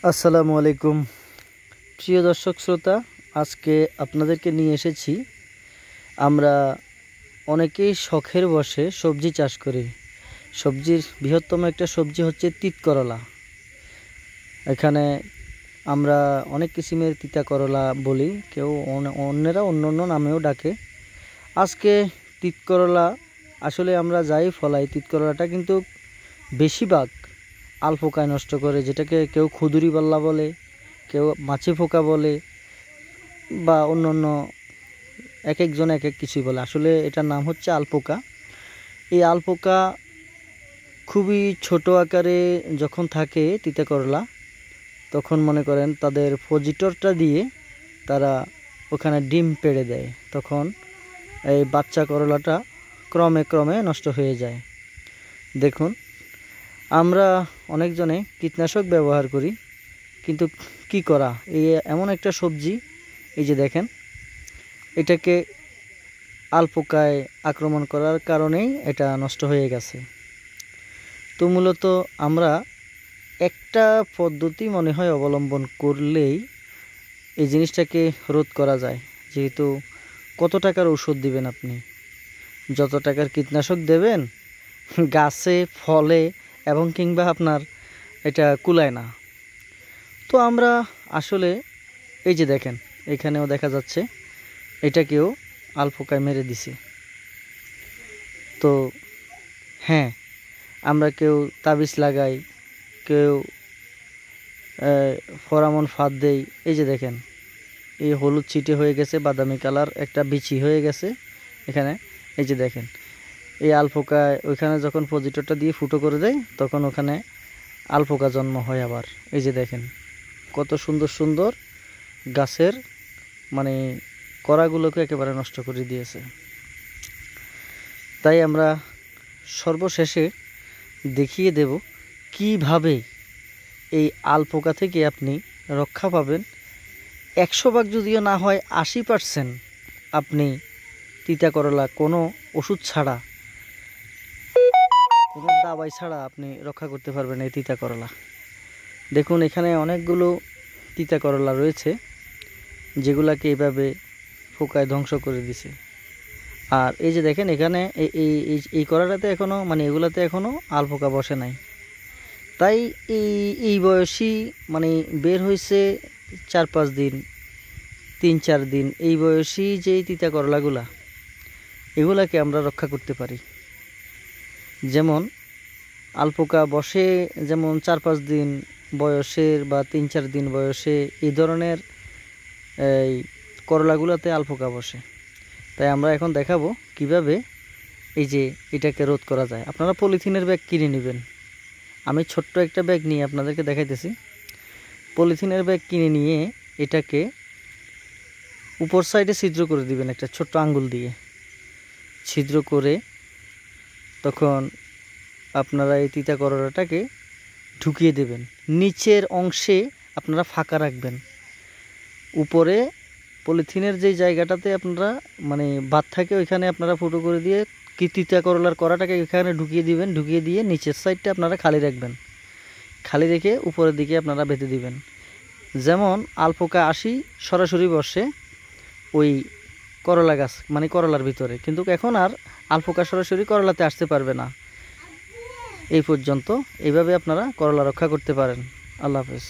আসসালামু আলাইকুম প্রিয় দর্শক শ্রোতা, আজকে আপনাদেরকে নিয়ে এসেছি। আমরা অনেকেই শখের বশে সবজি চাষ করি। সবজির বৃহত্তম একটা সবজি হচ্ছে তিত করলা। এখানে আমরা অনেক কিসিমের তিতা করলা বলি, কেউ অন্যেরা অন্য অন্য নামেও ডাকে। আজকে তিত করলা আসলে আমরা যাই ফলাই, তিত করলাটা কিন্তু বেশিরভাগ আলপোকায় নষ্ট করে, যেটাকে কেউ খুদুরি বাল্লা বলে, কেউ মাছি পোকা বলে, বা অন্য অন্য এক একজন এক এক কিছুই বলে। আসলে এটার নাম হচ্ছে আলপোকা। এই আলপোকা খুবই ছোট আকারে যখন থাকে তিতা করলা, তখন মনে করেন তাদের ফজিটরটা দিয়ে তারা ওখানে ডিম পেড়ে দেয়। তখন এই বাচ্চা করলাটা ক্রমে ক্রমে নষ্ট হয়ে যায়। দেখুন, আমরা অনেকজনে কীটনাশক ব্যবহার করি, কিন্তু কি করা, এই এমন একটা সবজি, এই যে দেখেন, এটাকে আলপোকায় আক্রমণ করার কারণেই এটা নষ্ট হয়ে গেছে। তো মূলত আমরা একটা পদ্ধতি মনে হয় অবলম্বন করলেই এই জিনিসটাকে রোধ করা যায়। যেহেতু কত টাকার ঔষধ দিবেন আপনি, যত টাকার কীটনাশক দেবেন গাছে ফলে এবং কিংবা আপনার এটা কুলায় না। তো আমরা আসলে এই যে দেখেন, এখানেও দেখা যাচ্ছে এটাকেও আলপোকায় মেরে দিছে। তো হ্যাঁ, আমরা কেউ তাবিজ লাগাই, কেউ ফরামন ফাঁদ দেই। এই যে দেখেন, এই হলুদ ছিটে হয়ে গেছে, বাদামি কালার একটা বিচি হয়ে গেছে এখানে। এই যে দেখেন, এই আলপোকায় ওইখানে যখন পজিটরটা দিয়ে ফুটো করে দেয়, তখন ওখানে আলপোকা জন্ম হয় আবার। এই যে দেখেন কত সুন্দর সুন্দর গাছের মানে কড়াগুলোকে একেবারে নষ্ট করে দিয়েছে। তাই আমরা সর্বশেষে দেখিয়ে দেব কিভাবে এই আলপোকা থেকে আপনি রক্ষা পাবেন। 100 ভাগ যদিও না হয় 80% আপনি তিতা করলা কোনো ওষুধ ছাড়া, কোনো দাবাই ছাড়া আপনি রক্ষা করতে পারবেন এই তিতা করলা। দেখুন, এখানে অনেকগুলো তিতা করলা রয়েছে যেগুলাকে এইভাবে পোকায় ধ্বংস করে দিছে। আর এই যে দেখেন, এখানে এই কড়াটাতে এখনও এগুলাতে এখনও আলপোকা বসে নাই। তাই এই বয়সী বের হয়েছে 4-5 দিন, 3-4 দিন, এই বয়সী যেই তিতা করলাগুলা, এগুলাকে আমরা রক্ষা করতে পারি। যেমন আলপোকা বসে, যেমন 4-5 দিন বয়সের বা 3-4 দিন বয়সে এই ধরনের এই করলাগুলোতে আলপোকা বসে। তাই আমরা এখন দেখাবো কিভাবে এই যে এটাকে রোধ করা যায়। আপনারা পলিথিনের ব্যাগ কিনে নেবেন। আমি ছোট্ট একটা ব্যাগ নিয়ে আপনাদেরকে দেখাইতেছি। পলিথিনের ব্যাগ কিনে নিয়ে এটাকে উপর সাইডে ছিদ্র করে দিবেন, একটা ছোট্ট আঙ্গুল দিয়ে ছিদ্র করে, তখন আপনারা এই তিতা করলাটাকে ঢুকিয়ে দেবেন। নিচের অংশে আপনারা ফাঁকা রাখবেন। উপরে পলিথিনের যেই জায়গাটাতে আপনারা বাদ থাকে, ওইখানে আপনারা ফুটো করে দিয়ে তিতা করলার কড়াটাকে এখানে ঢুকিয়ে দিবেন। ঢুকিয়ে দিয়ে নিচের সাইডটা আপনারা খালি রাখবেন। খালি রেখে উপরের দিকে আপনারা বেঁধে দিবেন। যেমন আলপোকা আসি সরাসরি বসে ওই করলা গাছ করলার ভিতরে, কিন্তু এখন আর আলপোকা সরাসরি করলাতে আসতে পারবে না। এই পর্যন্ত এইভাবে আপনারা করলা রক্ষা করতে পারেন। আল্লাহ হাফেজ।